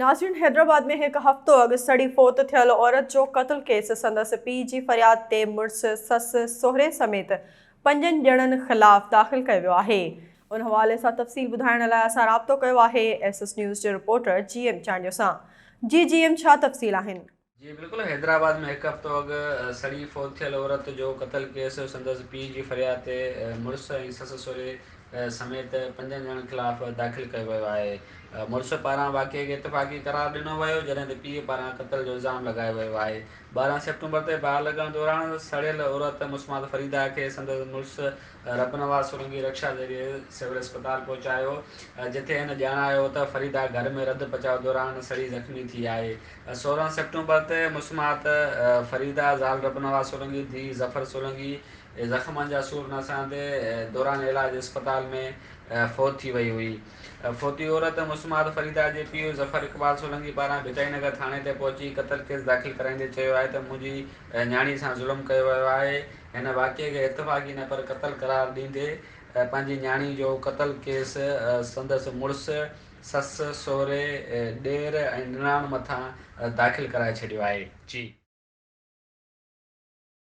नाज़रीन, हैदराबाद में एक हफ़्तो अॻु सड़ी फ़ौत थियल औरत जो क़त्ल केस संदसि पीउ जी फ़रियाद ते मुड़िस, ससु, सोहरे समेत 5 ॼणनि ख़िलाफ़ दाख़िल कयो वियो आहे। उन हवाले सां तफ़सील ॿुधाइण लाइ असां राब्तो कयो आहे SS न्यूज़ जे रिपोर्टर GM चांडियो सां। जी GM, छा तफ़सील आहिनि? जी बिल्कुल, हैदराबाद में एक हफ़्तो अॻु सड़ी फ़ौत थियल औरत जो क़त्ल केस संदसि पीउ जी फ़रियाद ते मुड़िस ऐं ससु सहुरे समेत 5 ॼणनि ख़िलाफ़ दाख़िल कयो वियो आहे। मुड़िस पारां वाक़िए खे इतफ़ाक़ी क़रार ॾिनो वियो, जॾहिं त पीउ पारां क़त्ल जो इल्ज़ाम लॻायो वियो आहे। 12 सेप्टेम्बर ते बाहि लॻण दौरान सड़ियल औरत मुस्मात फरीदा खे संदसि मुड़िस रबनवाज़ सोलंकी रक्षा ज़रिए सिविल अस्पताल पहुचायो, जिथे हिन ॼाणायो त फरीदा घर में रध बचाव दौरान सड़ी ज़ख़्मी थी आहे। 16 सेप्टेम्बर ते मुस्मात फरीदा ज़ाल रबनवाज़ सोलंकी धीउ ज़फ़र सोलंकी ज़ख़्मनि जा सूर न सहंदे दौरान इलाज अस्पताल में फ़ौत थी वई हुई। फ़ौती औरत मुस्मात फरीदा जे पीउ ज़फ़र इक़बाल सोलंकी पारां भिटाईनगर थाणे ते पहुची क़त्ल केस दाख़िल कराईंदे चयो आहे त मुंहिंजी न्याणी सां ज़ुल्म कयो वियो आहे। हिन वाक़िए खे इतफ़ाक़ी न पर क़त्ल करार ॾींदे पंहिंजी न्याणी जो क़त्ल केस संदसि मुड़िस, ससु, सहुरे, ॾेर ऐं निणान मथां दाख़िल कराए छॾियो आहे। जी।